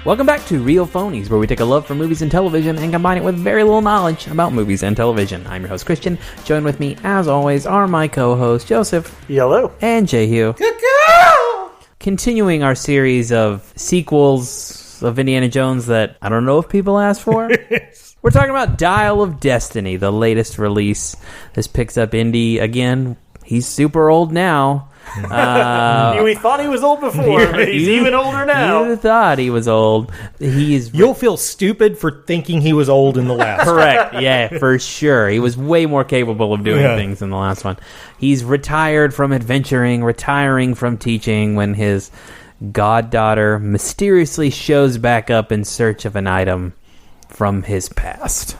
Welcome back to Real Phonies, where we take a love for movies and television and combine it with very little knowledge about movies and television. I'm your host, Christian. Joined with me, as always, are my co-hosts, Joseph. Hello. And Jehu. Continuing our series of sequels of Indiana Jones that I don't know if people asked for. We're talking about Dial of Destiny, the latest release. This picks up Indy again. He's super old now. We thought he was old before, but he's even older now. You thought he was old. You'll feel stupid for thinking he was old in the last one. Correct, yeah, for sure. He was way more capable of doing things in the last one. He's retired from adventuring, retiring from teaching when his goddaughter mysteriously shows back up in search of an item from his past.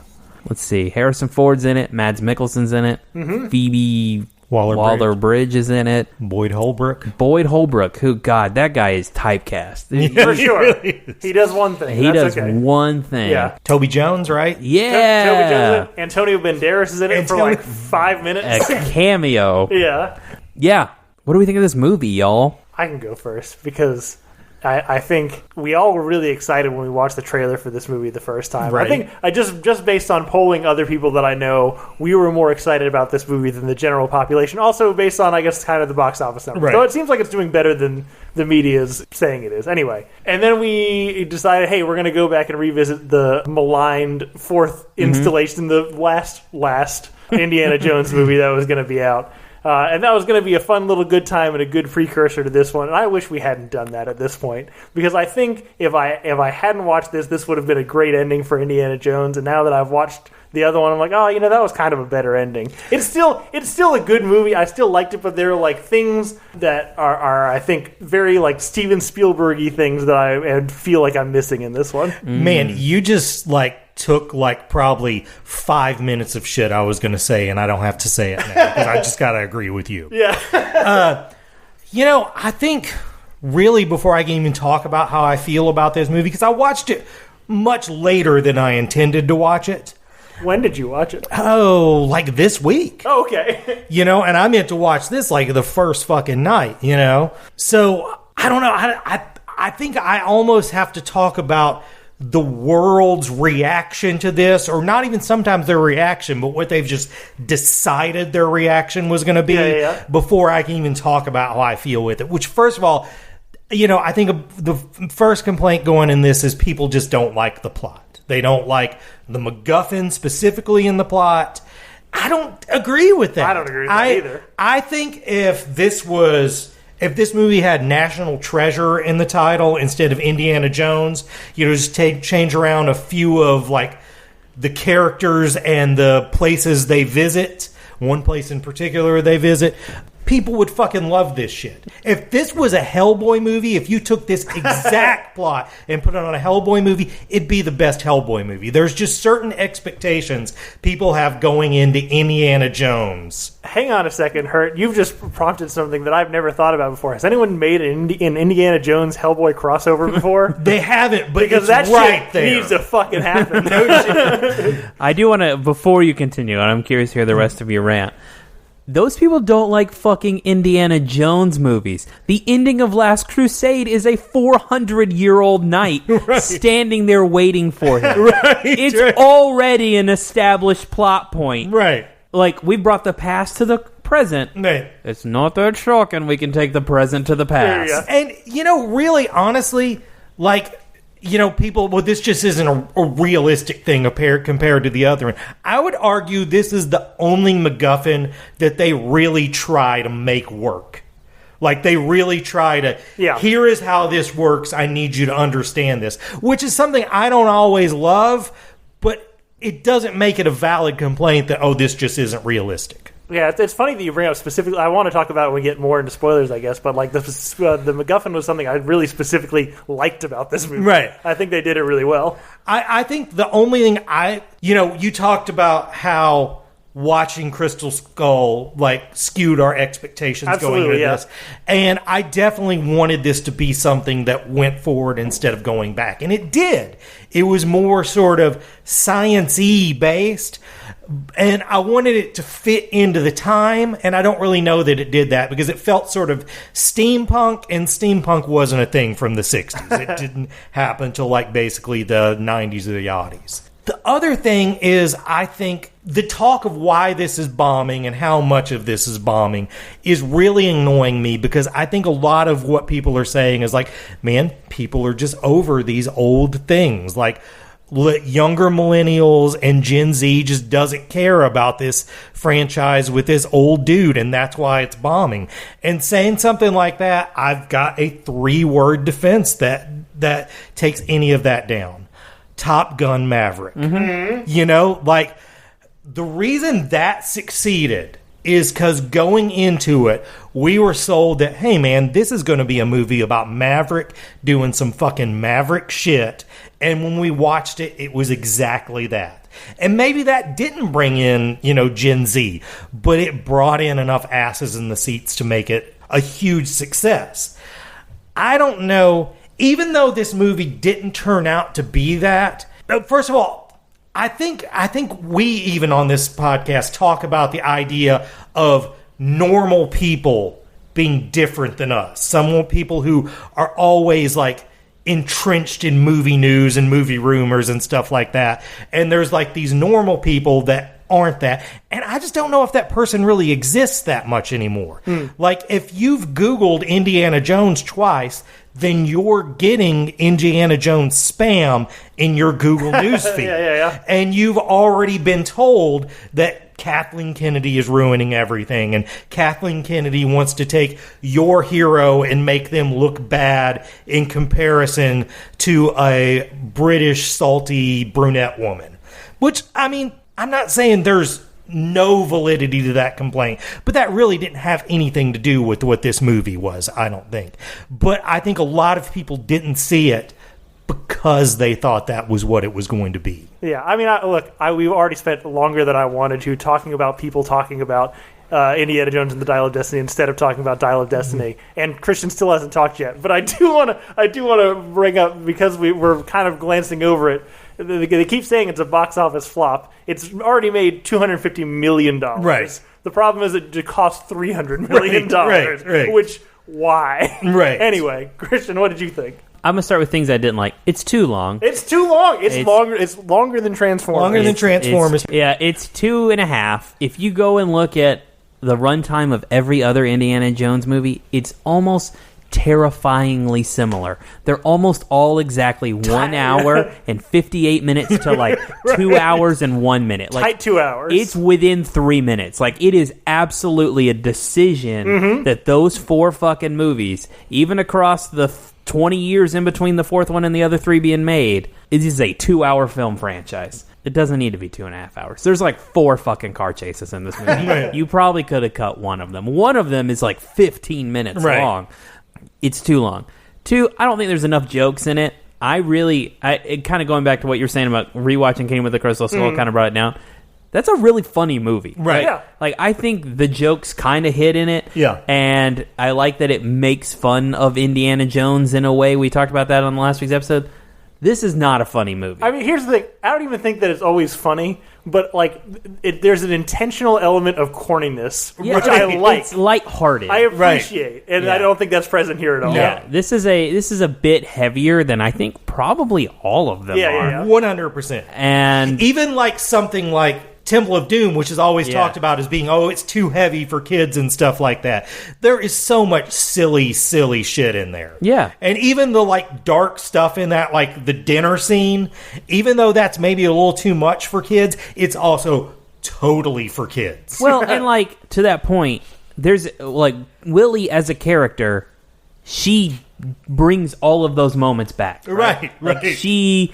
Let's see. Harrison Ford's in it. Mads Mikkelsen's in it. Mm-hmm. Phoebe Waller-Bridge is in it. Boyd Holbrook, who, God, that guy is typecast. For sure. He does one thing. He does one thing. Yeah. Toby Jones, right? Yeah. Toby Jones. Antonio Banderas is in it for like 5 minutes. A cameo. Yeah. Yeah. What do we think of this movie, y'all? I can go first because I think we all were really excited when we watched the trailer for this movie the first time. Right. I think just based on polling other people that I know, we were more excited about this movie than the general population. Also based on, I guess, kind of the box office numbers. Right. So it seems like it's doing better than the media is saying it is. Anyway, and then we decided, hey, we're going to go back and revisit the maligned fourth installation, the last Indiana Jones movie that was going to be out. And that was going to be a fun little good time and a good precursor to this one. And I wish we hadn't done that at this point, because I think if I hadn't watched this would have been a great ending for Indiana Jones. And now that I've watched the other one, I'm like, oh, that was kind of a better ending. It's still a good movie. I still liked it, but there are like things that are I think very like Steven Spielberg-y things that I feel like I'm missing in this one. Man, you just took probably 5 minutes of shit I was going to say, and I don't have to say it now because I just got to agree with you. Yeah. I think really before I can even talk about how I feel about this movie, because I watched it much later than I intended to watch it. When did you watch it? Oh, this week. Oh, okay. And I meant to watch this the first fucking night, So, I don't know. I think I almost have to talk about the world's reaction to this, or not even sometimes their reaction, but what they've just decided their reaction was going to be before I can even talk about how I feel with it. Which, first of all, I think the first complaint going in this is people just don't like the plot. They don't like the MacGuffin specifically in the plot. I don't agree with that. I don't agree with that either. I think if this movie had National Treasure in the title instead of Indiana Jones, just change around a few of the characters and the places they visit. One place in particular they visit. People would fucking love this shit. If this was a Hellboy movie, if you took this exact plot and put it on a Hellboy movie, it'd be the best Hellboy movie. There's just certain expectations people have going into Indiana Jones. Hang on a second, Hurt. You've just prompted something that I've never thought about before. Has anyone made an Indiana Jones Hellboy crossover before? They haven't, but because it's that right shit there. needs to fucking happen. No shit. I do want to, before you continue, and I'm curious to hear the rest of your rant, those people don't like fucking Indiana Jones movies. The ending of Last Crusade is a 400-year-old knight standing there waiting for him. It's already an established plot point. Right. We brought the past to the present. Right. It's not that shocking we can take the present to the past. And, really, honestly, people, this just isn't a realistic thing compared to the other one. I would argue this is the only MacGuffin that they really try to make work. They really try to, here is how this works, I need you to understand this. Which is something I don't always love, but it doesn't make it a valid complaint that, this just isn't realistic. Yeah, it's funny that you bring up specifically. I want to talk about it when we get more into spoilers, I guess. But the MacGuffin was something I really specifically liked about this movie. Right. I think they did it really well. I think the only thing you talked about how watching Crystal Skull skewed our expectations going into this. And I definitely wanted this to be something that went forward instead of going back. And it did. It was more sort of science-y based. And I wanted it to fit into the time, and I don't really know that it did that because it felt sort of steampunk, and steampunk wasn't a thing from the 60s. It didn't happen until basically the 90s or the oddies. The other thing is, I think the talk of why this is bombing and how much of this is bombing is really annoying me because I think a lot of what people are saying is man, people are just over these old things. Younger millennials and Gen Z just doesn't care about this franchise with this old dude, and that's why it's bombing. And saying something like that, I've got a 3-word defense that takes any of that down. Top Gun Maverick. Mm-hmm. The reason that succeeded is because going into it, we were sold that, hey man, this is going to be a movie about Maverick doing some fucking Maverick shit. And when we watched it, it was exactly that. And maybe that didn't bring in, Gen Z, but it brought in enough asses in the seats to make it a huge success. I don't know, even though this movie didn't turn out to be that, first of all, I think we even on this podcast talk about the idea of normal people being different than us. Some people who are always entrenched in movie news and movie rumors and stuff like that. And there's these normal people that aren't that. And I just don't know if that person really exists that much anymore. If you've Googled Indiana Jones twice, then you're getting Indiana Jones spam in your Google newsfeed. Yeah. And you've already been told that Kathleen Kennedy is ruining everything, and Kathleen Kennedy wants to take your hero and make them look bad in comparison to a British, salty brunette woman. Which, I'm not saying there's no validity to that complaint, but that really didn't have anything to do with what this movie was, I don't think. But I think a lot of people didn't see it because they thought that was what it was going to be. Yeah, we've already spent longer than I wanted to talking about people talking about Indiana Jones and the Dial of Destiny instead of talking about Dial of Destiny. Mm-hmm. And Christian still hasn't talked yet, but I do want to bring up, because we're kind of glancing over it. They keep saying it's a box office flop. It's already made $250 million. Right. The problem is it cost $300 million. Right. Which, why? Right. Anyway, Christian, what did you think? I'm going to start with things I didn't like. It's too long. It's too long. It's longer. It's longer than Transformers. Longer than Transformers. It's 2.5. If you go and look at the runtime of every other Indiana Jones movie, it's almost terrifyingly similar. They're almost all exactly 1 hour and 58 minutes to right. 2 hours and 1 minute. Tight 2 hours. It's within 3 minutes. It is absolutely a decision that those 4 fucking movies, even across the 20 years in between the 4th one and the other 3 being made, it is a 2-hour film franchise. It doesn't need to be 2.5 hours. There's 4 fucking car chases in this movie. Right. You probably could have cut one of them. One of them is 15 minutes long. It's too long. 2, I don't think there's enough jokes in it. It kind of going back to what you're saying about rewatching Kingdom of the Crystal Skull kind of brought it down. That's a really funny movie. Right. Yeah. I think the jokes kind of hit in it. Yeah. And I like that it makes fun of Indiana Jones in a way. We talked about that on last week's episode. This is not a funny movie. Here's the thing. I don't even think that it's always funny, but there's an intentional element of corniness, which I like. It's lighthearted. I appreciate, and I don't think that's present here at all. Yeah, this is a bit heavier than I think probably all of them are. Yeah. 100%. And even something like Temple of Doom, which is always talked about as being, it's too heavy for kids and stuff like that. There is so much silly shit in there. Yeah. And even the dark stuff in that, the dinner scene, even though that's maybe a little too much for kids, it's also totally for kids. Well, and to that point, there's Willie as a character, she brings all of those moments back. Right. She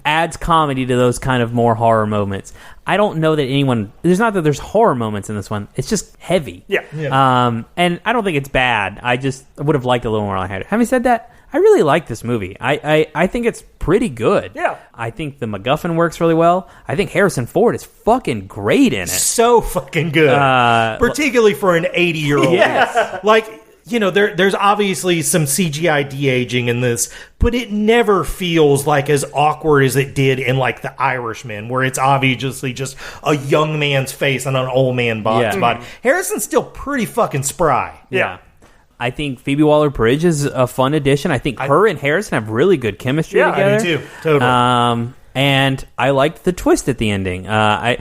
adds comedy to those kind of more horror moments. I don't know that anyone... There's not that there's horror moments in this one. It's just heavy. Yeah. And I don't think it's bad. I would have liked a little more lighthearted. Having said that, I really like this movie. I think it's pretty good. Yeah. I think the MacGuffin works really well. I think Harrison Ford is fucking great in it. So fucking good. Particularly for an 80-year-old. Yes. Like, you know, there's obviously some CGI de-aging in this, but it never feels like as awkward as it did in, like, The Irishman, where it's obviously just a young man's face on an old man body. Harrison's still pretty fucking spry. Yeah. I think Phoebe Waller-Bridge is a fun addition. I think her and Harrison have really good chemistry together. I do too. Totally. And I liked the twist at the ending. I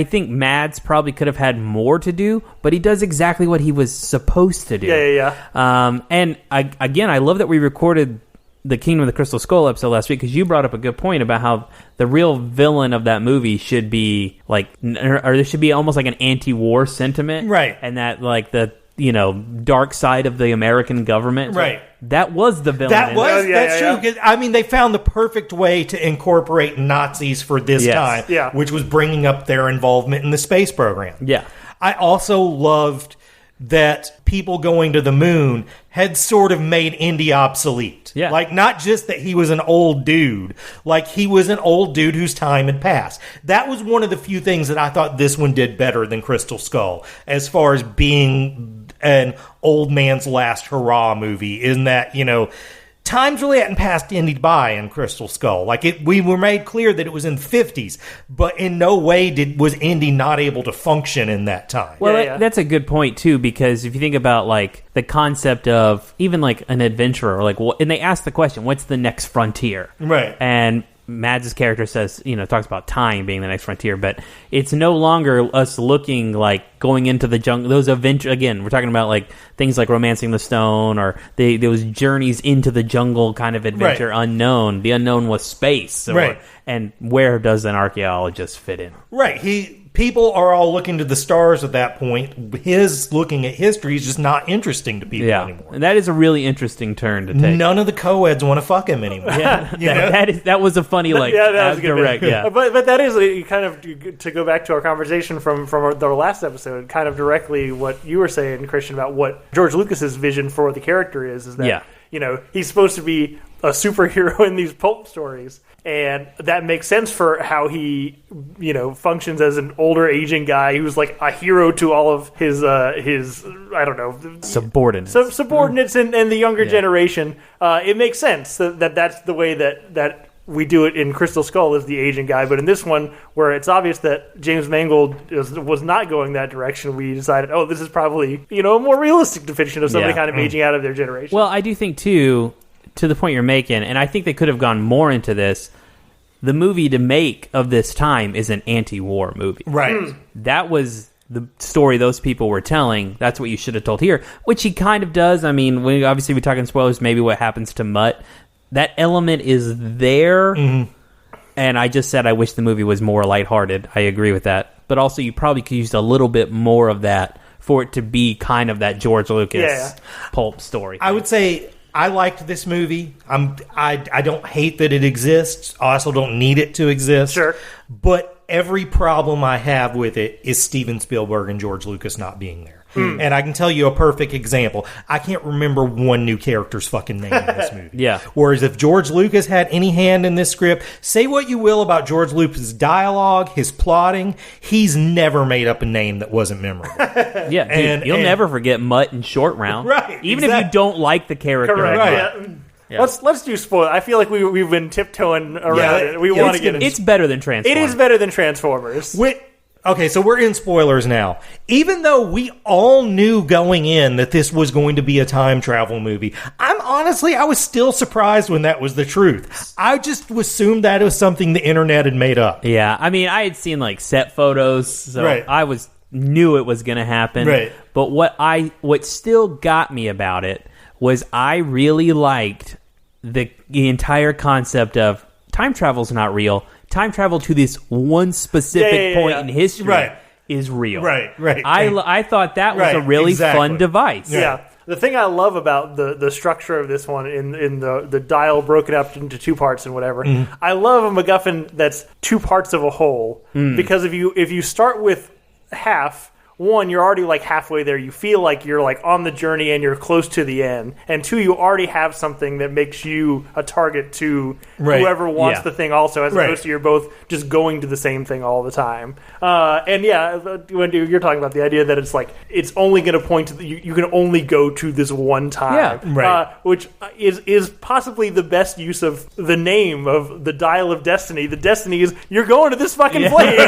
think Mads probably could have had more to do, but he does exactly what he was supposed to do. And I love that we recorded the Kingdom of the Crystal Skull episode last week, because you brought up a good point about how the real villain of that movie should be like, or there should be almost like an anti-war sentiment, right? And that like the dark side of the American government, right? That was the villain. That's true. I mean, they found the perfect way to incorporate Nazis for this time, which was bringing up their involvement in the space program. Yeah. I also loved that people going to the moon had sort of made Indy obsolete. Yeah. Like, not just that he was an old dude, like he was an old dude whose time had passed. That was one of the few things that I thought this one did better than Crystal Skull, as far as being an old man's last hurrah movie, in that, you know, times really hadn't passed Indy by in Crystal Skull. Like, we were made clear that it was in the 50s, but in no way was Indy not able to function in that time. Well, that's a good point, too, because if you think about, like, the concept of even, like, an adventurer, like, and they ask the question, what's the next frontier? Right. And Mads' character says, talks about time being the next frontier, but it's no longer us looking like going into the jungle. Those adventure, again, we're talking about like things like Romancing the Stone, or those journeys into the jungle kind of adventure, unknown. The unknown was space, and where does an archaeologist fit in? Right. People are all looking to the stars at that point. His looking at history is just not interesting to people anymore. And that is a really interesting turn to take. None of the co-eds want to fuck him anymore. That was a funny, like, that was direct. Yeah, but that is kind of, to go back to our conversation from the last episode, kind of directly what you were saying, Christian, about what George Lucas's vision for the character is that he's supposed to be a superhero in these pulp stories. And that makes sense for how he, functions as an older, aging guy who's like a hero to all of his I don't know, subordinates, and the younger generation. It makes sense that's the way that we do it in Crystal Skull, as the aging guy. But in this one, where it's obvious that James Mangold was not going that direction, we decided, this is probably a more realistic depiction of somebody kind of aging out of their generation. Well, I do think too, to the point you're making, and I think they could have gone more into this, the movie to make of this time is an anti-war movie. Right. That was the story those people were telling. That's what you should have told here, which he kind of does. I mean, we're talking spoilers, maybe what happens to Mutt. That element is there, and I just said I wish the movie was more lighthearted. I agree with that. But also, you probably could use a little bit more of that for it to be kind of that George Lucas pulp story. I would say I liked this movie. I don't hate that it exists. I also don't need it to exist. Sure. But every problem I have with it is Steven Spielberg and George Lucas not being there. And I can tell you a perfect example. I can't remember one new character's fucking name in this movie. Yeah. Whereas if George Lucas had any hand in this script, say what you will about George Lucas' dialogue, his plotting, he's never made up a name that wasn't memorable. Yeah, dude, you'll never forget Mutt and Short Round. Right. Even if you don't like the character. Correct. Right. Yeah. Let's do spoil. I feel like we've been tiptoeing around it. We want to get it. It's better than Transformers. It is better than Transformers. Okay, so we're in spoilers now. Even though we all knew going in that this was going to be a time travel movie, I was still surprised when that was the truth. I just assumed that it was something the internet had made up. Yeah, I mean, I had seen like set photos, so I knew it was going to happen. Right. But what still got me about it was I really liked the entire concept of time travel's not real. Time travel to this one specific point in history is real. Right. I thought that was a really fun device. Yeah. The thing I love about the structure of this one in the dial broken up into two parts and whatever, I love a MacGuffin that's two parts of a whole. Because if you start with half, one, you're already like halfway there. You feel like you're like on the journey and you're close to the end. And two, you already have something that makes you a target to whoever wants the thing also, as opposed to you're both just going to the same thing all the time. And yeah, when you're talking about the idea that it's like, it's only going to point to, you can only go to this one time. Which is possibly the best use of the name of the Dial of Destiny. The destiny is, you're going to this fucking place.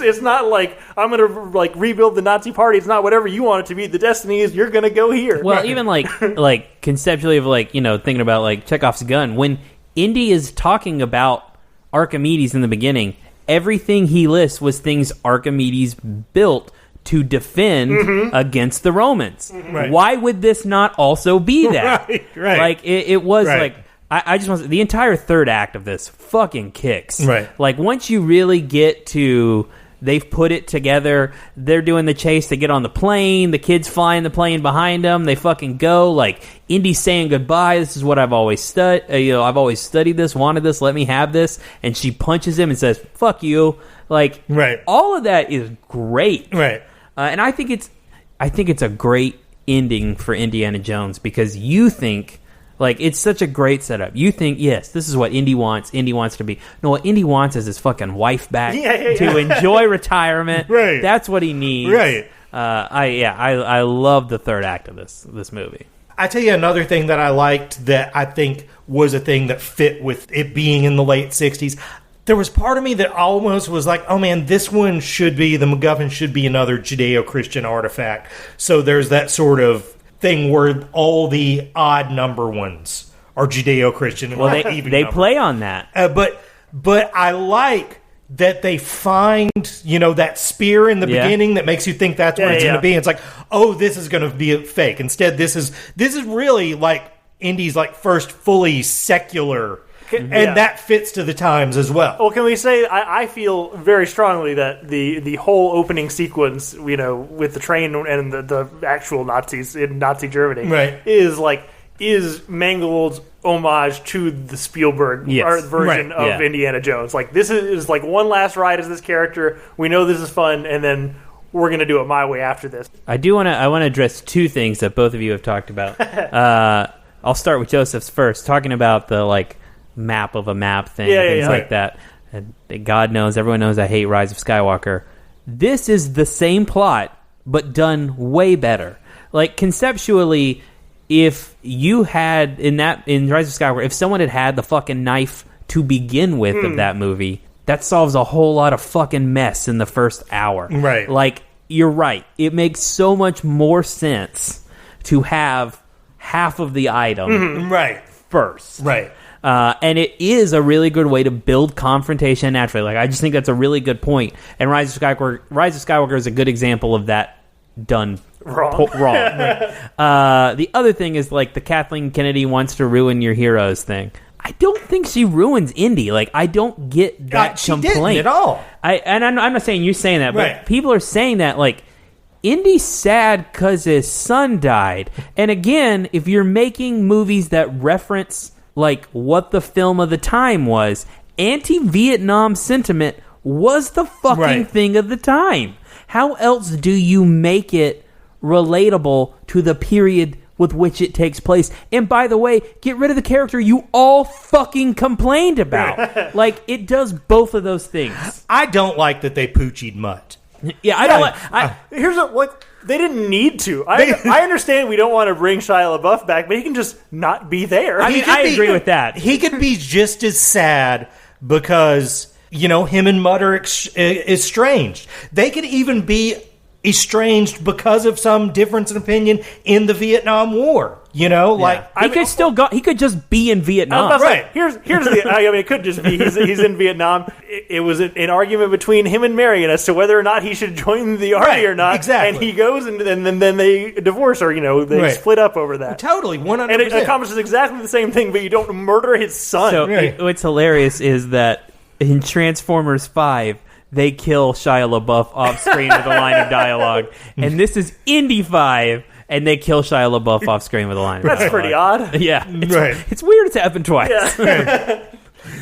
It's not like, I'm going to like rebuild the Nazi party. It's not whatever you want it to be. The destiny is, you're going to go here. Well, even like conceptually of like, you know, thinking about like Chekhov's gun, when Indy is talking about Archimedes in the beginning, everything he lists was things Archimedes built to defend against the Romans. Why would this not also be that? Like it was like, I just want the entire third act of this fucking kicks. Like once you really get to, they've put it together, they're doing the chase, they get on the plane, the kids flying the plane behind them, they fucking go, like Indy's saying goodbye, this is what I've always studied, I've always studied this, wanted this, let me have this, and she punches him and says, fuck you. Like all of that is great. And I think it's a great ending for Indiana Jones, because you think, like, it's such a great setup. You think, yes, this is what Indy wants. Indy wants to be. No, what Indy wants is his fucking wife back to enjoy retirement. That's what he needs. I love the third act of this movie. I tell you another thing that I liked that I think was a thing that fit with it being in the late 60s. There was part of me that almost was like, oh man, this one should be, the MacGuffin should be another Judeo-Christian artifact. So there's that sort of thing where all the odd number ones are Judeo-Christian. Well, they play on that. But I like that they find, that spear in the beginning that makes you think that's what it's going to be. And it's like, oh, this is going to be a fake. Instead, this is really like Indy's like first fully secular. And that fits to the times as well. Well, can we say, I feel very strongly that the whole opening sequence, with the train and the actual Nazis in Nazi Germany is Mangold's homage to the Spielberg version of Indiana Jones. Like, this is like one last ride as this character. We know this is fun, and then we're going to do it my way after this. I want to address two things that both of you have talked about. I'll start with Joseph's first, talking about the, like, map of a map thing, things like that. And God knows, everyone knows I hate Rise of Skywalker. This is the same plot, but done way better. Like, conceptually, if you had, in Rise of Skywalker, if someone had the fucking knife to begin with of that movie, that solves a whole lot of fucking mess in the first hour. Like, you're right. It makes so much more sense to have half of the item first. And it is a really good way to build confrontation naturally. Like, I just think that's a really good point. And Rise of Skywalker is a good example of that done wrong. The other thing is, like, the Kathleen Kennedy wants to ruin your heroes thing. I don't think she ruins Indy. Like, I don't get that she complaint didn't at all. I'm not saying you're saying that, but people are saying that, like, Indy's sad because his son died. And again, if you're making movies that reference, like, what the film of the time was, anti-Vietnam sentiment was the fucking thing of the time. How else do you make it relatable to the period with which it takes place? And by the way, get rid of the character you all fucking complained about. Like, it does both of those things. I don't like that they poochied Mutt. Yeah, I don't like... They didn't need to. I understand we don't want to bring Shia LaBeouf back, but he can just not be there. I mean, I agree with that. He could be just as sad because, him and Mutt are estranged. They could even be estranged because of some difference in opinion in the Vietnam War. He could just be in Vietnam. Here's the. I mean, it could just be he's in Vietnam. It was an argument between him and Marion as to whether or not he should join the army or not. Exactly. And he goes, and then they divorce, or they split up over that. Totally, 100%. And it accomplishes exactly the same thing, but you don't murder his son. So what's hilarious is that in Transformers 5. They kill Shia LaBeouf off screen with a line of dialogue, and this is Indy 5. And they kill Shia LaBeouf off screen with a line. That's pretty odd. Yeah. It's weird it's happened twice. Yeah.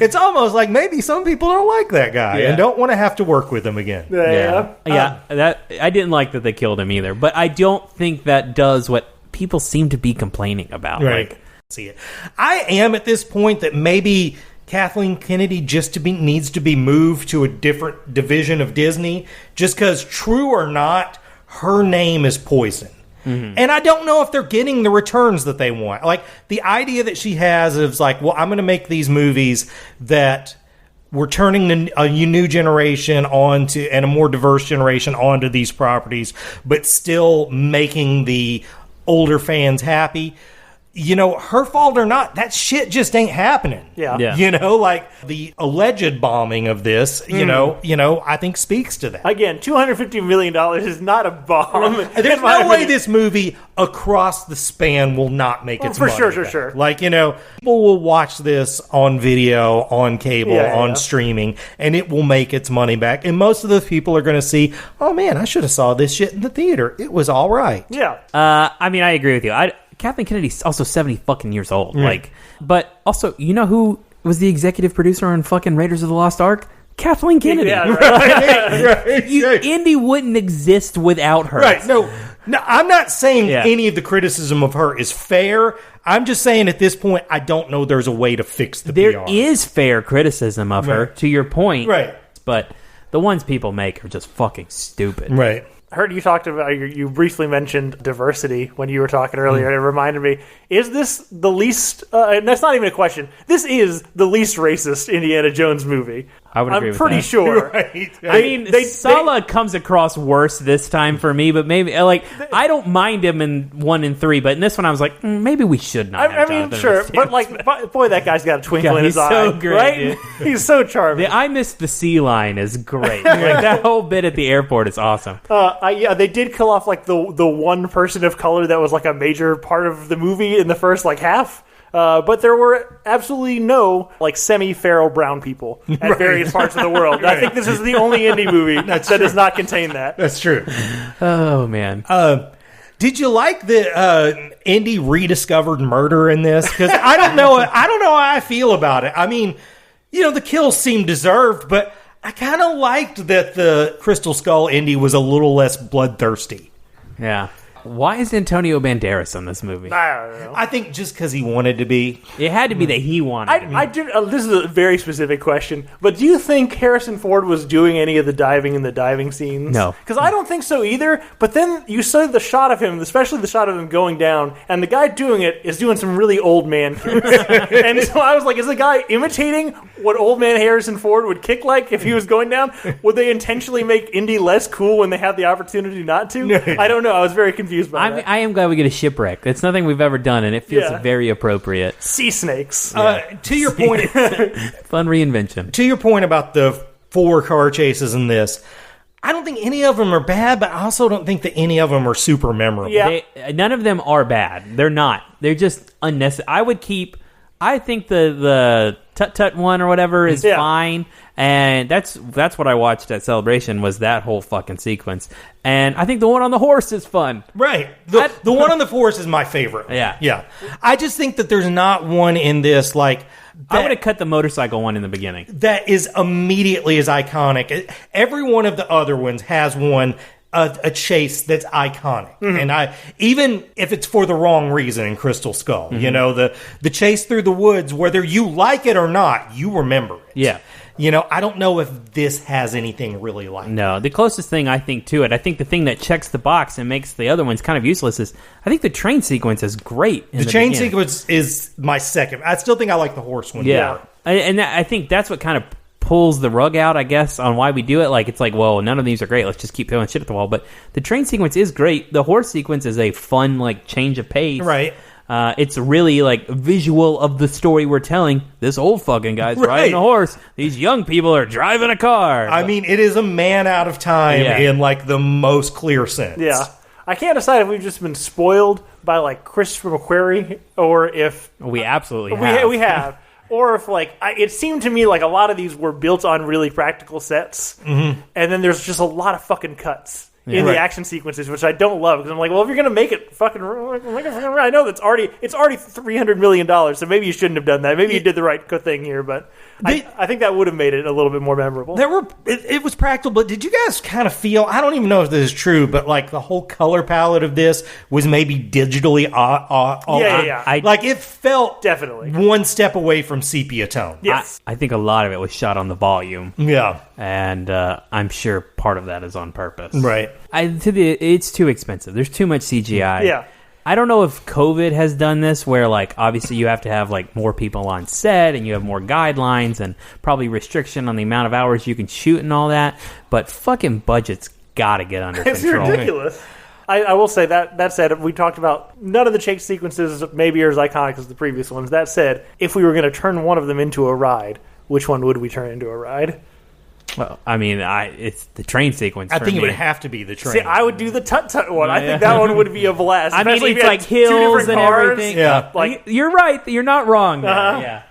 It's almost like maybe some people don't like that guy and don't want to have to work with him again. That I didn't like that they killed him either, but I don't think that does what people seem to be complaining about. Right. Like, see it. I am at this point that maybe Kathleen Kennedy needs to be moved to a different division of Disney, just because, true or not, her name is poison. Mm-hmm. And I don't know if they're getting the returns that they want. Like, the idea that she has is like, well, I'm going to make these movies that we're turning a new generation onto, and a more diverse generation onto these properties, but still making the older fans happy. You know, her fault or not, that shit just ain't happening. Yeah. You know, like the alleged bombing of this, you know, I think speaks to that. Again, $250 million is not a bomb. There's no way this movie across the span will not make its money back. Sure. Like, you know, people will watch this on video, on cable, on streaming, and it will make its money back. And most of those people are going to see, oh man, I should have saw this shit in the theater. It was all right. Yeah. I mean, I agree with you. Kathleen Kennedy's also 70 fucking years old. Like, but also, you know who was the executive producer on fucking Raiders of the Lost Ark? Kathleen Kennedy. Yeah, right. Indy wouldn't exist without her. Right. No, I'm not saying any of the criticism of her is fair. I'm just saying at this point, I don't know there's a way to fix the There PR. is fair criticism of her, to your point. Right. But the ones people make are just fucking stupid. Right. I heard you talked about, you briefly mentioned diversity when you were talking earlier, and it reminded me, is this the least, and that's not even a question, this is the least racist Indiana Jones movie. I would agree with that. I'm pretty sure. Right. I mean, Sala comes across worse this time for me, but maybe, like, I don't mind him in 1 and 3, but in this one I was like, maybe we should not have Jonathan sure, Rhys but like, boy, that guy's got a twinkle in his eye. so great, right? dude. He's so charming. The I Miss the Sea line is great. Like, that whole bit at the airport is awesome. They did kill off like the one person of color that was like a major part of the movie in the first like half. But there were absolutely no like semi-feral brown people at various parts of the world. I think this is the only Indy movie that does not contain that. That's true. Oh man. Did you like the Indy rediscovered murder in this? Because I don't know how I feel about it. I mean, you know, the kills seem deserved, but I kind of liked that the Crystal Skull Indy was a little less bloodthirsty. Yeah. Why is Antonio Banderas in this movie? I don't know. I think just because he wanted to be. It had to be that he wanted to be. I did. This is a very specific question, but do you think Harrison Ford was doing any of the diving in the diving scenes? No. Because I don't think so either, but then you saw the shot of him, especially the shot of him going down, and the guy doing it is doing some really old man kicks. And so I was like, is the guy imitating what old man Harrison Ford would kick like if he was going down? Would they intentionally make Indy less cool when they have the opportunity not to? I don't know. I was very confused by that. I am glad we get a shipwreck. It's nothing we've ever done, and it feels very appropriate. Sea snakes. To your point, Fun reinvention. to your point about the 4 car chases in this, I don't think any of them are bad, but I also don't think that any of them are super memorable. Yeah. None of them are bad. They're not. They're just unnecessary. I think the Tut-Tut one or whatever is fine, and that's what I watched at Celebration was that whole fucking sequence. And I think the one on the horse is fun. Right. The one on the horse is my favorite. Yeah. Yeah. I just think that there's not one in this, like... I would have cut the motorcycle one in the beginning. That is immediately as iconic. Every one of the other ones has one... A chase that's iconic, and even if it's for the wrong reason in Crystal Skull, you know, the chase through the woods, whether you like it or not, you remember it. Yeah. You know, I don't know if this has anything really like No, the closest thing I think to it, I think the thing that checks the box and makes the other ones kind of useless is, I think the train sequence is great. the chain sequence is my second. I still think I like the horse one. Yeah. more. And I think that's what kind of pulls the rug out, I guess, on why we do it. Like, it's like, well, none of these are great. Let's just keep throwing shit at the wall. But the train sequence is great. The horse sequence is a fun, like, change of pace. Right. It's really, like, visual of the story we're telling. This old fucking guy's riding a horse. These young people are driving a car. I mean, it is a man out of time in, like, the most clear sense. Yeah. I can't decide if we've just been spoiled by, like, Christopher McQuarrie or if... We absolutely have. We have. Or if, like, it seemed to me like a lot of these were built on really practical sets, and then there's just a lot of fucking cuts in the action sequences, which I don't love because I'm like, well, if you're gonna make it fucking, I know it's already $300 million, so maybe you shouldn't have done that. Maybe you did the right thing here, but I think that would have made it a little bit more memorable. It was practical, but did you guys kind of feel? I don't even know if this is true, but like the whole color palette of this was maybe digitally. Like it felt definitely one step away from sepia tone. Yes, I think a lot of it was shot on the volume. Yeah, and I'm sure part of that is on purpose. Right. It's too expensive. There's too much CGI. Yeah. I don't know if COVID has done this where, like, obviously you have to have, like, more people on set and you have more guidelines and probably restriction on the amount of hours you can shoot and all that, but fucking budget's got to get under it's control. It's ridiculous. I will say that said, we talked about none of the chase sequences maybe are as iconic as the previous ones. That said, if we were going to turn one of them into a ride, which one would we turn into a ride? Well, I mean, it's the train sequence. I think me. It would have to be the train. See, I would do the tut-tut one. I think that one would be a blast. I mean, it's like hills and everything. Yeah. Like, you're right. You're not wrong there. Yeah.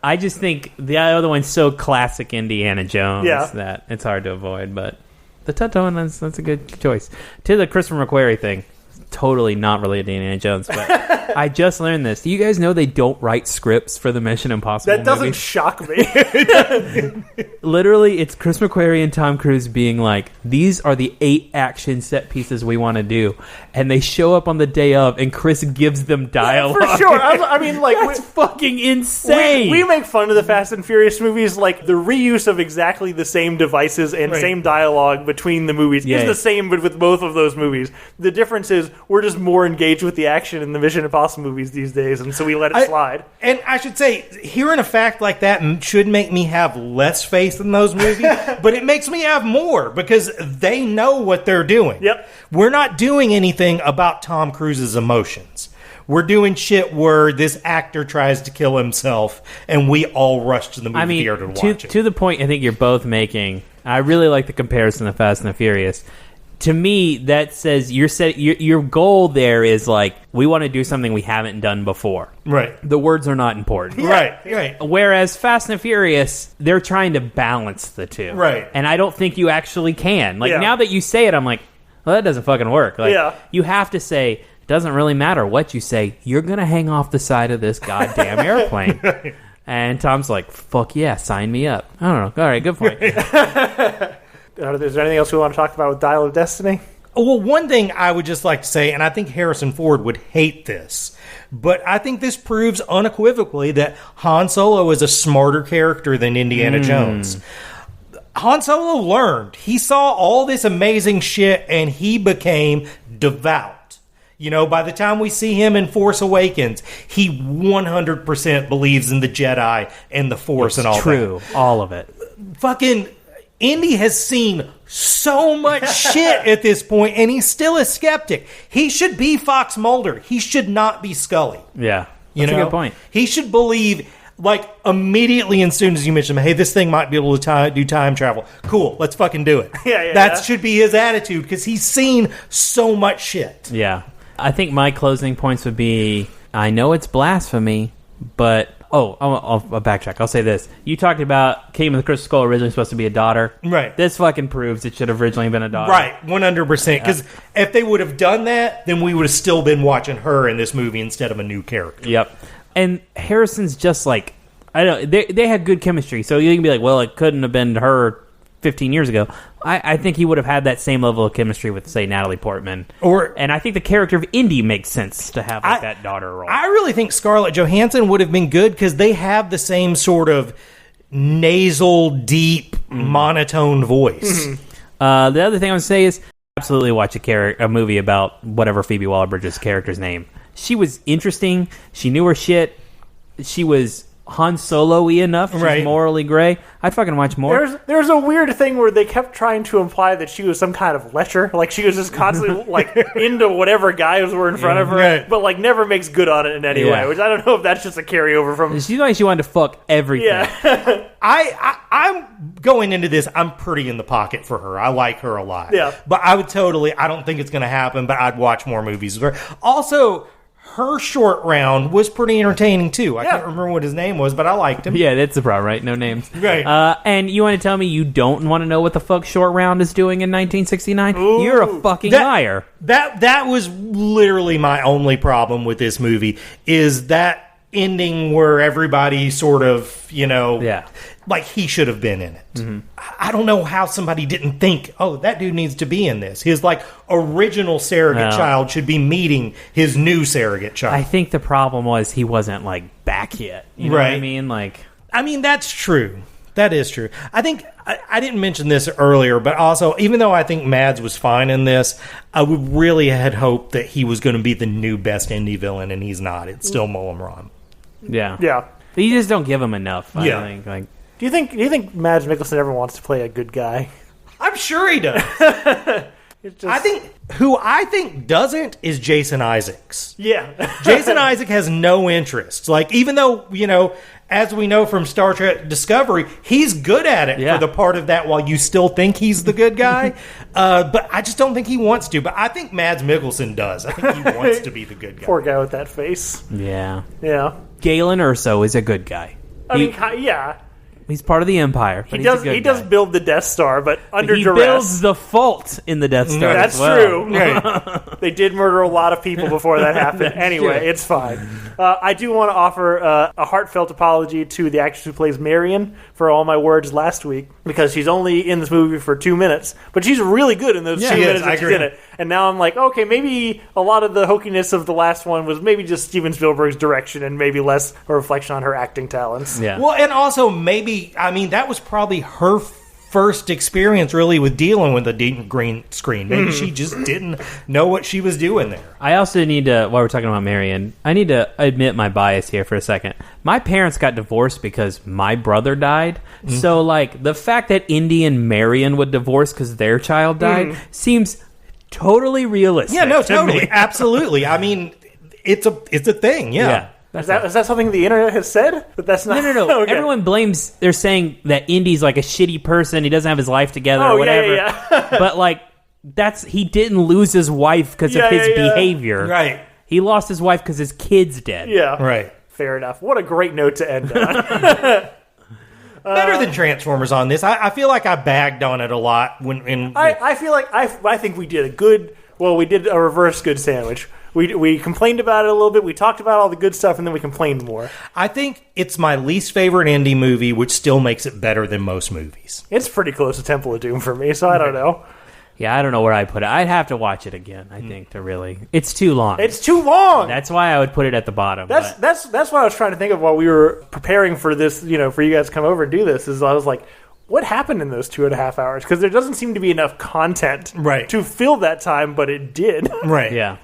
I just think the other one's so classic Indiana Jones that it's hard to avoid. But the tut-tut one, that's a good choice. To the Christopher McQuarrie thing, totally not related to Indiana Jones, but I just learned this. Do you guys know they don't write scripts for the Mission Impossible That doesn't movies? shock me. Literally, it's Chris McQuarrie and Tom Cruise being like, these are the 8 action set pieces we want to do. And they show up on the day of, and Chris gives them dialogue. For sure. I mean, like... That's fucking insane. We make fun of the Fast and Furious movies. Like, the reuse of exactly the same devices and same dialogue between the movies is the same with both of those movies. The difference is we're just more engaged with the action in the Mission Impossible movies these days, and so we let it slide. And I should say, hearing a fact like that should make me have less faith in those movies, but it makes me have more because they know what they're doing. Yep. We're not doing anything about Tom Cruise's emotions. We're doing shit where this actor tries to kill himself, and we all rush to the movie theater to watch it. To the point I think you're both making, I really like the comparison of Fast and the Furious. To me, that says your goal there is like, we want to do something we haven't done before. Right. The words are not important. Yeah. Right. Whereas Fast and Furious, they're trying to balance the two. Right. And I don't think you actually can. Like, now that you say it, I'm like, well, that doesn't fucking work. Like, you have to say, it doesn't really matter what you say. You're going to hang off the side of this goddamn airplane. Right. And Tom's like, fuck yeah, sign me up. I don't know. All right, good point. Is there anything else we want to talk about with Dial of Destiny? Well, one thing I would just like to say, and I think Harrison Ford would hate this, but I think this proves unequivocally that Han Solo is a smarter character than Indiana Jones. Han Solo learned. He saw all this amazing shit, and he became devout. You know, by the time we see him in Force Awakens, he 100% believes in the Jedi and the Force and all that. True, all of it. Fucking... Indy has seen so much shit at this point, and he's still a skeptic. He should be Fox Mulder. He should not be Scully. Yeah, that's a good point. He should believe, like, immediately as soon as you mention him, hey, this thing might be able to do time travel. Cool, let's fucking do it. That should be his attitude, because he's seen so much shit. Yeah. I think my closing points would be, I know it's blasphemy, but... I'll backtrack. I'll say this. You talked about Kingdom of the Crystal Skull originally supposed to be a daughter. Right. This fucking proves it should have originally been a daughter. Right, 100%. Because if they would have done that, then we would have still been watching her in this movie instead of a new character. Yep. And Harrison's just like, I don't know, they had good chemistry. So you can be like, well, it couldn't have been her 15 years ago. I think he would have had that same level of chemistry with, say, Natalie Portman. And I think the character of Indy makes sense to have that daughter role. I really think Scarlett Johansson would have been good because they have the same sort of nasal, deep, monotone voice. The other thing I would say is absolutely watch a movie about whatever Phoebe Waller-Bridge's character's name. She was interesting. She knew her shit. She was Han Solo-y enough. She's morally gray. I'd fucking watch more. There's a weird thing where they kept trying to imply that she was some kind of lecher. Like, she was just constantly, like, into whatever guys were in front of her. But, like, never makes good on it in any way. Which I don't know if that's just a carryover from... She like she wanted to fuck everything. Yeah. I'm going into this, I'm pretty in the pocket for her. I like her a lot. Yeah. But I don't think it's going to happen, but I'd watch more movies with her. Also... her short round was pretty entertaining too. I can't remember what his name was, but I liked him. Yeah, that's the problem, right? No names. Right. And you want to tell me you don't want to know what the fuck Short Round is doing in 1969? You're a fucking liar. That was literally my only problem with this movie, is that ending where everybody sort of, like he should have been in it. Mm-hmm. I don't know how somebody didn't think, oh, that dude needs to be in this. His original surrogate child should be meeting his new surrogate child. I think the problem was he wasn't back yet. You know what I mean? I mean, that's true. That is true. I think I didn't mention this earlier, but also, even though I think Mads was fine in this, I would really had hoped that he was going to be the new best Indy villain, and he's not. It's still Mullen Ron. Yeah. Yeah. You just don't give him enough, I think. Do you think Mads Mikkelsen ever wants to play a good guy? I'm sure he does. Who I think doesn't is Jason Isaacs. Yeah. Jason Isaac has no interest. Even though, as we know from Star Trek Discovery, he's good at it for the part of that while you still think he's the good guy. But I just don't think he wants to. But I think Mads Mikkelsen does. I think he wants to be the good guy. Poor guy with that face. Yeah. Yeah. Galen Erso is a good guy. I mean, yeah. He's part of the Empire. He does build the Death Star, but under duress. He builds the fault in the Death Star. That's true. Right. They did murder a lot of people before that happened. Anyway, it's fine. I do want to offer a heartfelt apology to the actress who plays Marion for all my words last week, because she's only in this movie for 2 minutes, but she's really good in those 2 minutes that she's in it. And now I'm like, okay, maybe a lot of the hokiness of the last one was maybe just Steven Spielberg's direction and maybe less a reflection on her acting talents. Yeah. Well, and also maybe, that was probably her first experience really with dealing with the deep green screen. Maybe she just didn't know what she was doing there. I also need to, while we're talking about Marion, I need to admit my bias here for a second. My parents got divorced because my brother died. Mm-hmm. So, the fact that Indy and Marion would divorce because their child died seems totally realistic. Yeah, no, totally. Absolutely. It's a thing, yeah. Is that something the internet has said? But that's not. No. Okay. Everyone blames. They're saying that Indy's a shitty person. He doesn't have his life together or whatever. Yeah. But he didn't lose his wife because of his behavior. Right. He lost his wife because his kid's dead. Yeah. Right. Fair enough. What a great note to end on. Better than Transformers on this. I feel like I bagged on it a lot I feel like I think we did we did a reverse good sandwich. We complained about it a little bit. We talked about all the good stuff, and then we complained more. I think it's my least favorite Indy movie, which still makes it better than most movies. It's pretty close to Temple of Doom for me, so I don't know. Yeah, I don't know where I put it. I'd have to watch it again, I think, to really... It's too long. It's too long! That's why I would put it at the bottom. That's what I was trying to think of while we were preparing for this, for you guys to come over and do this, is I was like, what happened in those 2.5 hours? Because there doesn't seem to be enough content to fill that time, but it did. Right. Yeah.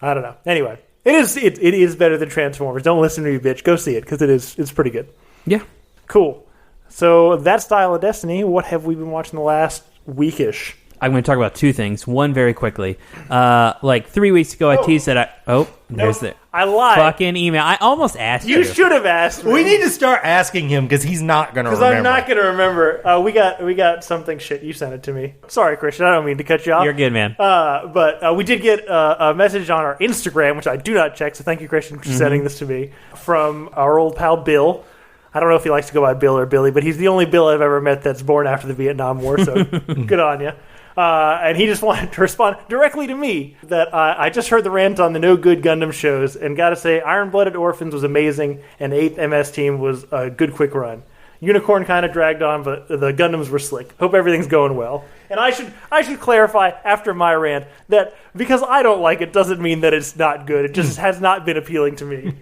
I don't know. Anyway, it is better than Transformers. Don't listen to me, bitch. Go see it, because it's pretty good. Yeah. Cool. So that's Dial of Destiny. What have we been watching the last weekish? I'm going to talk about two things. One, very quickly. 3 weeks ago, I teased that there's the I lied. fucking email. I almost asked you. You should have asked me. We need to start asking him, because he's not going to remember. Because I'm not going to remember. We got something shit. You sent it to me. Sorry, Christian. I don't mean to cut you off. You're good, man. But we did get a message on our Instagram, which I do not check, so thank you, Christian, for sending this to me, from our old pal Bill. I don't know if he likes to go by Bill or Billy, but he's the only Bill I've ever met that's born after the Vietnam War, so good on you. And he just wanted to respond directly to me that I just heard the rant on the No Good Gundam shows, and gotta say, Iron-Blooded Orphans was amazing, and 8th MS Team was a good quick run. Unicorn kind of dragged on, but the Gundams were slick. Hope everything's going well. And I should clarify after my rant that because I don't like it doesn't mean that it's not good. It just has not been appealing to me.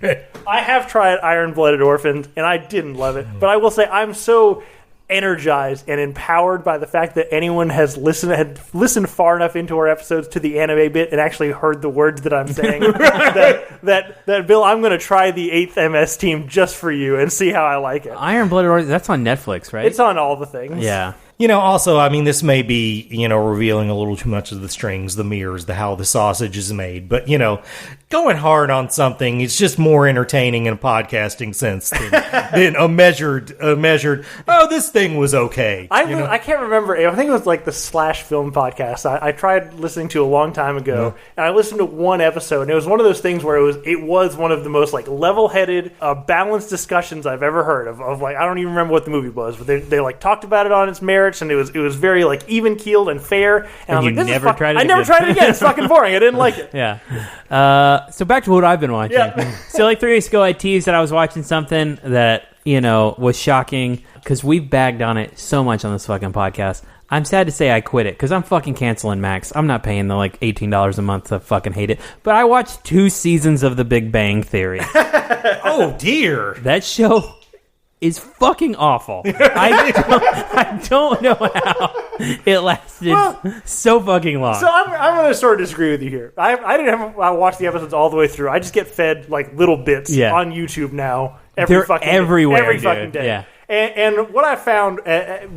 I have tried Iron-Blooded Orphans, and I didn't love it. But I will say I'm so energized and empowered by the fact that anyone had listened far enough into our episodes to the anime bit and actually heard the words that I'm saying. that Bill, I'm going to try the 8th MS Team just for you and see how I like it. Iron-Blooded, that's on Netflix, right? It's on all the things. Yeah. Also, this may be, revealing a little too much of the strings, the mirrors, how the sausage is made. But, going hard on something is just more entertaining in a podcasting sense than a measured, oh, this thing was okay. I can't remember. I think it was like the Slash Film podcast. I tried listening to a long time ago, and I listened to one episode, and it was one of those things where it was one of the most like level-headed, balanced discussions I've ever heard of like, I don't even remember what the movie was, but they like talked about it on its merits, and it was very like even-keeled and fair. And I was like, I never tried it again. It's fucking boring. I didn't like it. Yeah. So back to what I've been watching. Yeah. So like 3 weeks ago, I teased that I was watching something that, was shocking because we've bagged on it so much on this fucking podcast. I'm sad to say I quit it because I'm fucking canceling Max. I'm not paying the like $18 a month to fucking hate it. But I watched 2 seasons of The Big Bang Theory. Oh, dear. That show is fucking awful. I don't know how it lasted so fucking long. So I'm going to sort of disagree with you here. I didn't watch the episodes all the way through. I just get fed like little bits on YouTube now. They're everywhere, every fucking day. Yeah. And what I found,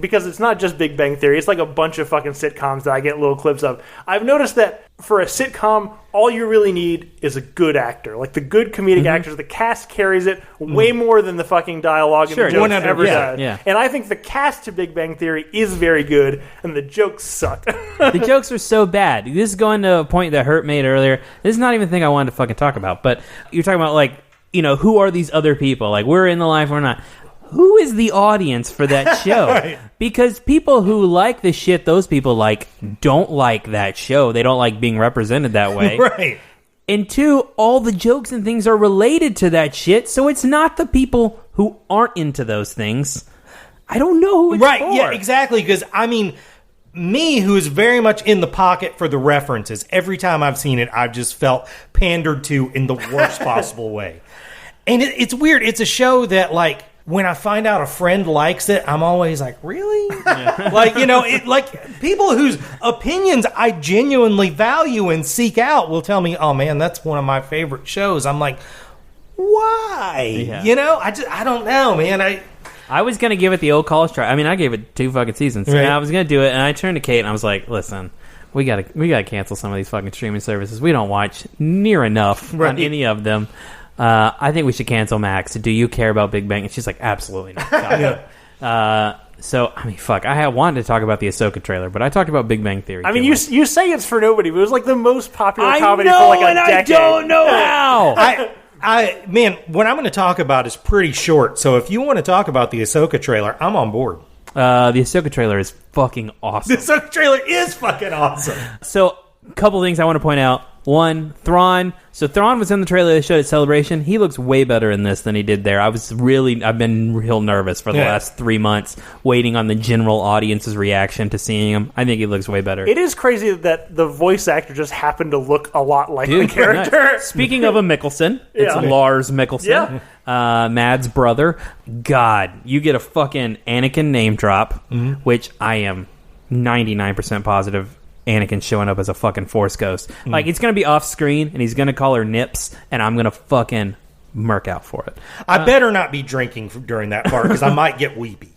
because it's not just Big Bang Theory, it's like a bunch of fucking sitcoms that I get little clips of. I've noticed that for a sitcom, all you really need is a good actor. Like the good comedic actors, the cast carries it way more than the fucking dialogue and the jokes ever does. Yeah. And I think the cast to Big Bang Theory is very good, and the jokes suck. The jokes are so bad. This is going to a point that Hurt made earlier. This is not even a thing I wanted to fucking talk about, but you're talking about like, who are these other people? Like we're in the life, we're not. Who is the audience for that show? Right. Because people who like the shit those people like don't like that show. They don't like being represented that way. Right. And 2, all the jokes and things are related to that shit, so it's not the people who aren't into those things. I don't know who it's for. Right, yeah, exactly, because, me, who is very much in the pocket for the references, every time I've seen it, I've just felt pandered to in the worst possible way. And it's weird. It's a show that, like, when I find out a friend likes it, I'm always like, really? Yeah. Like, people whose opinions I genuinely value and seek out will tell me, oh, man, that's one of my favorite shows. I'm like, why? Yeah. I don't know, man. I was going to give it the old college try. I mean, I gave it 2 fucking seasons. Right. And I was going to do it, and I turned to Kate, and I was like, listen, we gotta cancel some of these fucking streaming services. We don't watch near enough on any of them. I think we should cancel Max. Do you care about Big Bang? And she's like, absolutely not. So, I mean, fuck. I wanted to talk about the Ahsoka trailer, but I talked about Big Bang Theory. I mean, you say it's for nobody, but it was like the most popular comedy for like a decade. I don't know how. Man, what I'm going to talk about is pretty short. So if you want to talk about the Ahsoka trailer, I'm on board. The Ahsoka trailer is fucking awesome. The Ahsoka trailer is fucking awesome. So, a couple things I want to point out. One, Thrawn. So Thrawn was in the trailer they showed at Celebration. He looks way better in this than he did there. I've been real nervous for the last 3 months, waiting on the general audience's reaction to seeing him. I think he looks way better. It is crazy that the voice actor just happened to look a lot like the character. Nice. Speaking of a Mikkelsen, it's Lars Mikkelsen, Mad's brother. God, you get a fucking Anakin name drop, which I am 99% positive Anakin showing up as a fucking Force ghost. Like, it's going to be off screen, and he's going to call her Nips, and I'm going to fucking murk out for it. I better not be drinking during that part, because I might get weepy.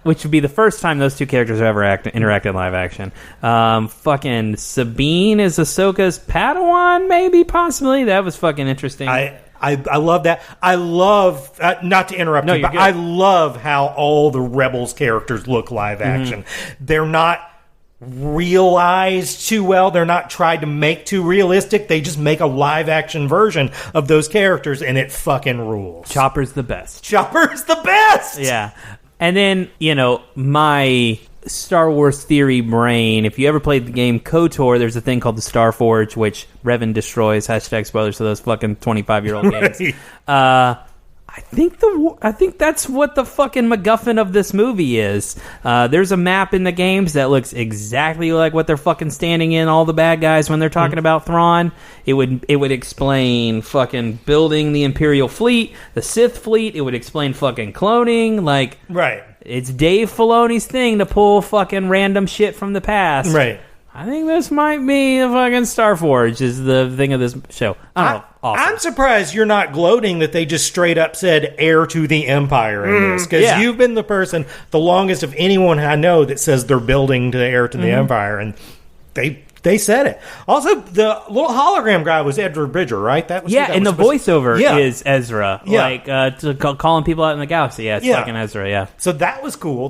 Which would be the first time those 2 characters have ever interacted in live action. Fucking Sabine is Ahsoka's Padawan, maybe, possibly. That was fucking interesting. I love that. I love, not to interrupt you, but good. I love how all the Rebels characters look live action. They're not realized too well. They're not tried to make too realistic. They just make a live action version of those characters, and it fucking rules. Chopper's the best. Chopper's the best! Yeah. And then, my Star Wars theory brain, if you ever played the game KOTOR, there's a thing called the Star Forge, which Revan destroys. # spoilers to those fucking 25-year-old games. I think that's what the fucking MacGuffin of this movie is. There's a map in the games that looks exactly like what they're fucking standing in, all the bad guys, when they're talking about Thrawn. It would explain fucking building the Imperial fleet, the Sith fleet. It would explain fucking cloning. Like, right. It's Dave Filoni's thing to pull fucking random shit from the past. Right. I think this might be the fucking Star Forge is the thing of this show. I don't know. Awesome. I'm surprised you're not gloating that they just straight up said heir to the Empire in this. Because you've been the person, the longest of anyone I know, that says they're building to the heir to the Empire. And they They said it. Also, the little hologram guy was Edward Bridger, right? That was and the voiceover is Ezra. Yeah. Calling people out in the galaxy. Yeah, it's fucking Ezra, yeah. So that was cool.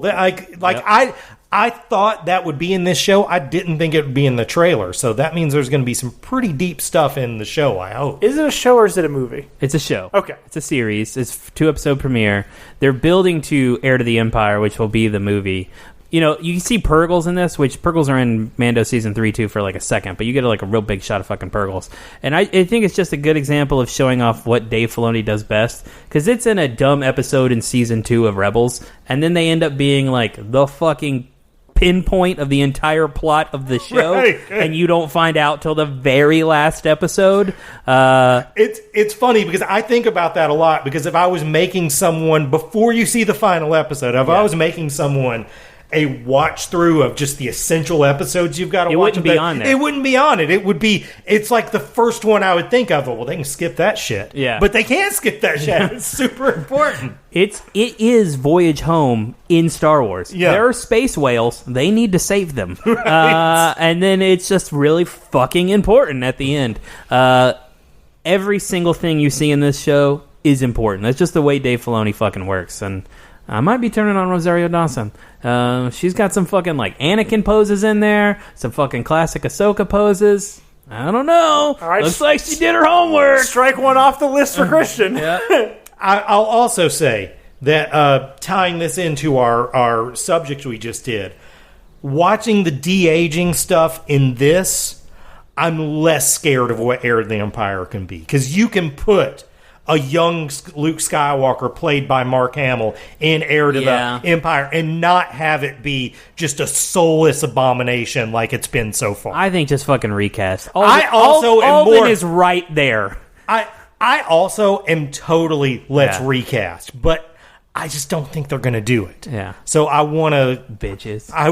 I thought that would be in this show. I didn't think it would be in the trailer. So that means there's going to be some pretty deep stuff in the show, I hope. Is it a show or is it a movie? It's a show. Okay. It's a series. It's 2-episode premiere. They're building to Heir to the Empire, which will be the movie. You know, you see Purgles in this, which Purgles are in Mando season 3 too for like a second, but you get like a real big shot of fucking Purgles. And I think it's just a good example of showing off what Dave Filoni does best, because it's in a dumb episode in season 2 of Rebels, and then they end up being like the fucking pinpoint of the entire plot of the show, and you don't find out till the very last episode. It's funny because I think about that a lot, because if I was making someone, before you see the final episode, if I was making someone a watch through of just the essential episodes you've got to watch. It wouldn't be on there. It wouldn't be on it. It would be, it's like the first one I would think of. Well, they can skip that shit. Yeah. But they can't skip that shit. It's super important. It is Voyage Home in Star Wars. Yeah. There are space whales. They need to save them. And then it's just really fucking important at the end. Every single thing you see in this show is important. That's just the way Dave Filoni fucking works. And I might be turning on Rosario Dawson. She's got some fucking like Anakin poses in there, some fucking classic Ahsoka poses. I don't know. All right, looks like she did her homework. Strike one off the list for Christian. I'll also say that tying this into our subject we just did, watching the de-aging stuff in this, I'm less scared of what Heir to the Empire can be, because you can put a young Luke Skywalker played by Mark Hamill in Heir to the Empire and not have it be just a soulless abomination like it's been so far. I think just fucking recast. Alden is right there. I also am totally recast, but I just don't think they're going to do it. Yeah. So I want to bitches. I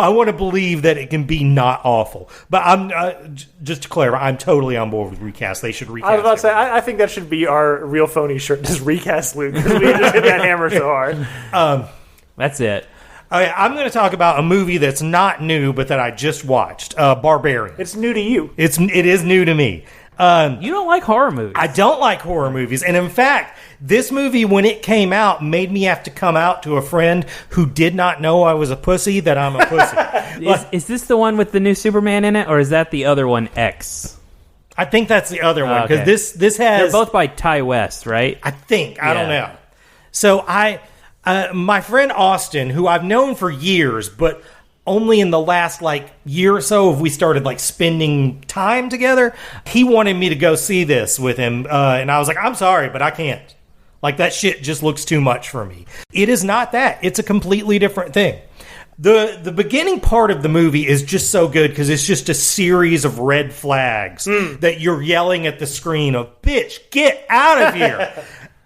want to believe that it can be not awful. But I'm just to clarify, I'm totally on board with recast. They should recast. I was about to say, I think that should be our real phony shirt. Just recast Luke, because we just hit that hammer so hard. That's it. I'm going to talk about a movie that's not new, but that I just watched. Barbarian. It's new to you. It is new to me. You don't like horror movies. I don't like horror movies. And in fact, this movie, when it came out, made me have to come out to a friend who did not know I was a pussy that I'm a pussy. Is this the one with the new Superman in it, or is that the other one, X? I think that's the other one, because this has... They're both by Ty West, right? I think. I don't know. So my friend Austin, who I've known for years, but only in the last year or so have we started spending time together. He wanted me to go see this with him, and I was like, I'm sorry, but I can't. That shit just looks too much for me. It is not that. It's a completely different thing. The beginning part of the movie is just so good because it's just a series of red flags that you're yelling at the screen of, bitch, get out of here.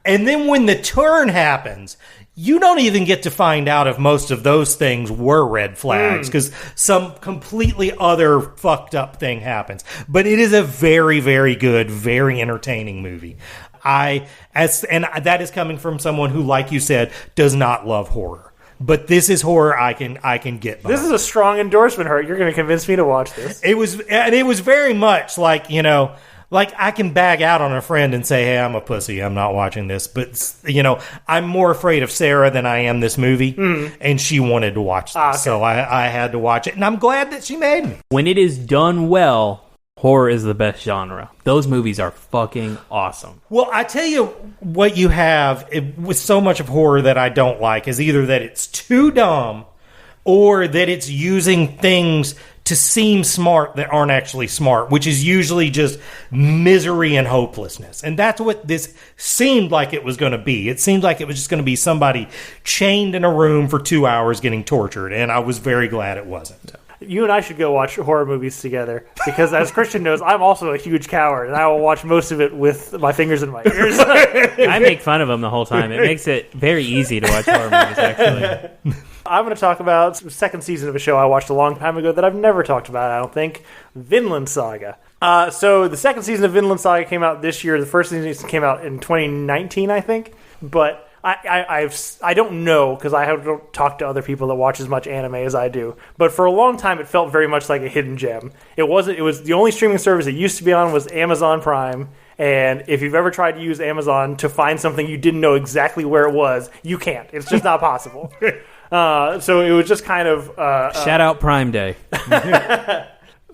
And then when the turn happens, you don't even get to find out if most of those things were red flags because some completely other fucked up thing happens. But it is a very, very good, very entertaining movie. And that is coming from someone who, like you said, does not love horror. But this is horror I can get behind. This is a strong endorsement, Hurt. You're going to convince me to watch this. It was very much I can bag out on a friend and say, hey, I'm a pussy, I'm not watching this. But, I'm more afraid of Sarah than I am this movie. And she wanted to watch this. Okay. So I had to watch it. And I'm glad that she made me. When it is done well, horror is the best genre. Those movies are fucking awesome. Well, I tell you what you have with so much of horror that I don't like is either that it's too dumb or that it's using things to seem smart that aren't actually smart, which is usually just misery and hopelessness. And that's what this seemed like it was going to be. It seemed like it was just going to be somebody chained in a room for 2 hours getting tortured, and I was very glad it wasn't. You and I should go watch horror movies together, because as Christian knows, I'm also a huge coward, and I will watch most of it with my fingers in my ears. I make fun of them the whole time. It makes it very easy to watch horror movies, actually. I'm going to talk about the second season of a show I watched a long time ago that I've never talked about, I don't think, Vinland Saga. So the second season of Vinland Saga came out this year. The first season came out in 2019, I think. But I don't know because I don't talk to other people that watch as much anime as I do. But for a long time, it felt very much like a hidden gem. It wasn't. It was the only streaming service it used to be on was Amazon Prime. And if you've ever tried to use Amazon to find something you didn't know exactly where it was, you can't. It's just not possible. So it was just kind of shout out Prime Day.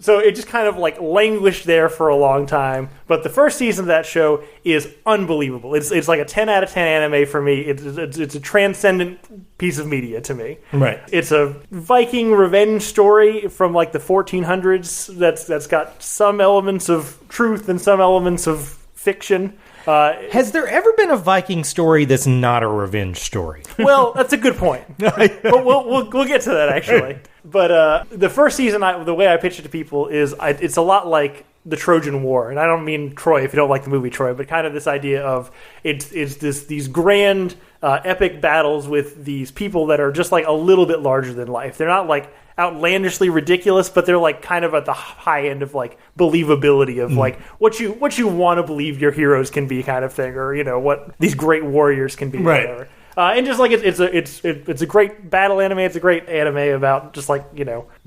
So it just kind of like languished there for a long time. But the first season of that show is unbelievable. It's like a 10 out of 10 anime for me. It's a transcendent piece of media to me. Right. It's a Viking revenge story from like the 1400s that's got some elements of truth and some elements of fiction. Has there ever been a Viking story that's not a revenge story? Well, that's a good point. But we'll get to that, actually. But the first season, the way I pitch it to people is it's a lot like the Trojan War. And I don't mean Troy if you don't like the movie Troy, but kind of this idea of it's these grand epic battles with these people that are just like a little bit larger than life. They're not like outlandishly ridiculous, but they're like kind of at the high end of like believability of like what you want to believe your heroes can be, kind of thing, or what these great warriors can be, right? Whatever. And just like it's a great battle anime. It's a great anime about just like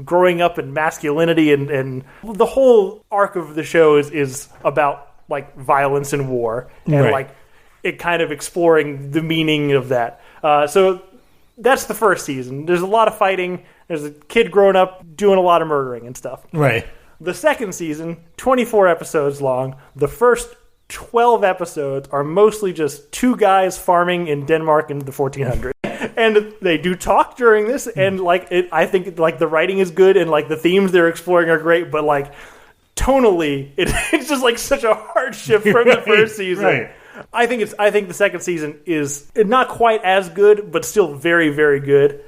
growing up in masculinity, and the whole arc of the show is about like violence and war, and like it kind of exploring the meaning of that. So that's the first season. There's a lot of fighting. There's a kid growing up doing a lot of murdering and stuff. Right. The second season, 24 episodes long. The first 12 episodes are mostly just two guys farming in Denmark in the 1400s. And they do talk during this, and like I think like the writing is good, and like the themes they're exploring are great, but like tonally, it's just like such a hardship from the first season. Right. I think the second season is not quite as good, but still very, very good.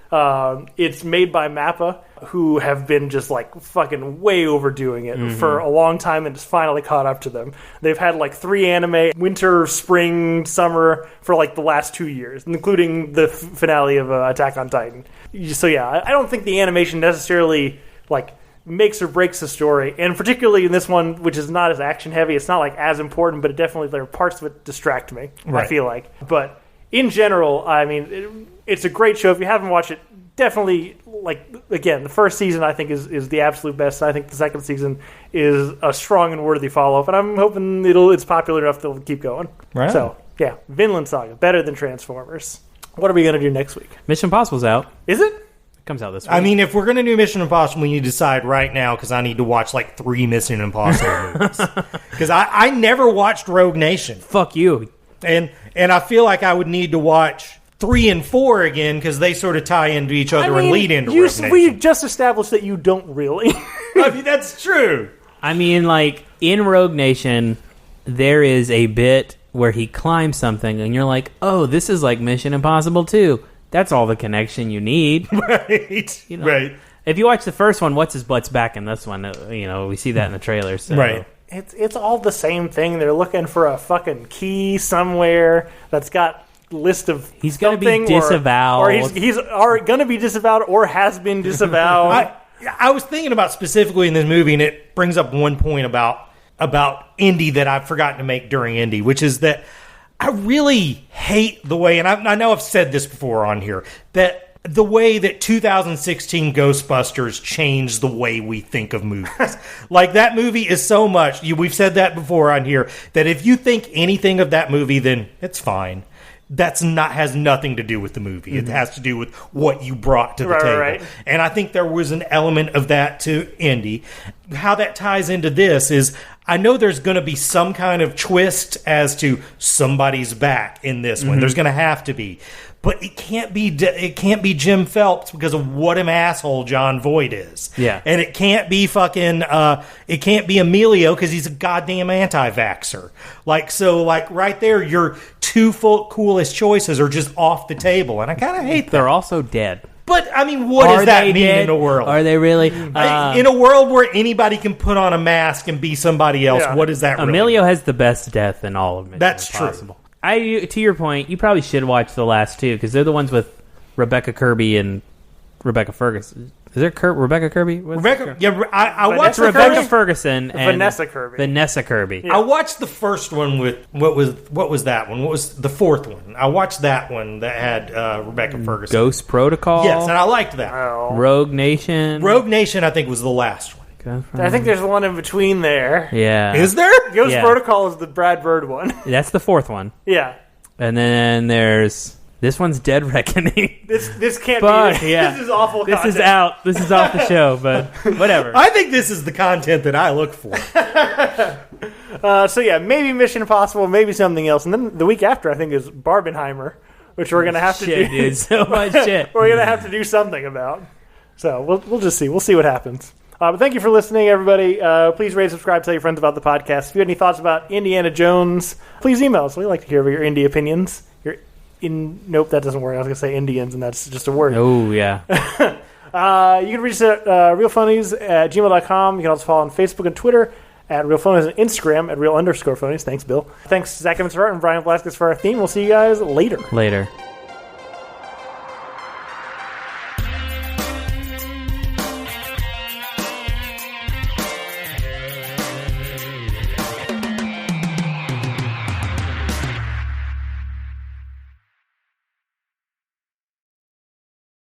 It's made by MAPPA, who have been just like fucking way overdoing it for a long time, and it's finally caught up to them. They've had like 3 anime, winter, spring, summer, for like the last 2 years, including the finale of Attack on Titan. So yeah, I don't think the animation necessarily like makes or breaks the story, and particularly in this one, which is not as action heavy, it's not like as important, but it definitely, there are parts of it distract me. Right. I feel like, but in general, I mean, it's a great show. If you haven't watched it, definitely, like, again, the first season I think is the absolute best. I think the second season is a strong and worthy follow up, and I'm hoping it's popular enough to keep going. Right. So yeah, Vinland Saga, better than Transformers. What are we gonna do next week? Mission Impossible's out. Is it? Comes out this week. I mean, if we're going to do Mission Impossible, we need to decide right now, because I need to watch like 3 Mission Impossible movies. Because I never watched Rogue Nation. Fuck you. And I feel like I would need to watch 3 and 4 again, because they sort of tie into each other and lead into Rogue Nation. We just established that you don't really. I mean, that's true. I mean, like, in Rogue Nation, there is a bit where he climbs something, and you're like, oh, this is like Mission Impossible 2. That's all the connection you need. Right. Right. If you watch the first one, what's his butt's back in this one? We see that in the trailer. So. Right. It's all the same thing. They're looking for a fucking key somewhere that's got a list of he's going to be disavowed. Or he's going to be disavowed or has been disavowed. I was thinking about specifically in this movie, and it brings up one point about Indy that I've forgotten to make during Indy, which is that I really hate the way, and I know I've said this before on here, that the way that 2016 Ghostbusters changed the way we think of movies. Like, that movie is so much, we've said that before on here, that if you think anything of that movie, then it's fine. Has nothing to do with the movie. Mm-hmm. It has to do with what you brought to the table. Right. And I think there was an element of that to Indy. How that ties into this is, I know there's going to be some kind of twist as to somebody's back in this one. There's going to have to be. But it can't be Jim Phelps because of what an asshole John Voight is. Yeah. And it can't be it can't be Emilio because he's a goddamn anti-vaxxer. Like right there, your 2 coolest choices are just off the table. And I kind of hate that. They're also dead. But, I mean, what does that mean in the world? Are they really? In a world where anybody can put on a mask and be somebody else, what does that really Emilio has the best death in all of Mission That's Impossible. True. To your point, you probably should watch the last 2, because they're the ones with Rebecca Kirby and Rebecca Ferguson. Is there Rebecca Kirby? Rebecca, yeah, I watched It's Rebecca Ferguson and Vanessa Kirby. Vanessa Kirby. Yeah. I watched the first one with what was that one? What was the fourth one? I watched that one that had Rebecca Ferguson. Ghost Protocol. Yes, and I liked that. Oh. Rogue Nation. Rogue Nation, I think, was the last one. I think there's one in between there. Yeah. Is there? Ghost Yeah. Protocol is the Brad Bird one. That's the fourth one. Yeah. And then there's this one's Dead Reckoning. This can't Fuck, be. yeah. This is awful. This content. is out. This is off the show, but whatever. I think this is the content that I look for. So yeah, maybe Mission Impossible, maybe something else, and then the week after I think is Barbenheimer, which we're gonna have to Shit, do. dude, so much shit. We're gonna have to do something about. So we'll just see. We'll see what happens. But thank you for listening, everybody. Please rate, subscribe, tell your friends about the podcast. If you have any thoughts about Indiana Jones, please email us. We like to hear your indie opinions. Nope, that doesn't work. I was going to say Indians, and that's just a word. Oh, yeah. You can reach us at realphonies@gmail.com. You can also follow on Facebook and Twitter at realphonies and Instagram at real_phonies. Thanks, Bill. Thanks, Zach Evans and Brian Velasquez for our theme. We'll see you guys later. Later.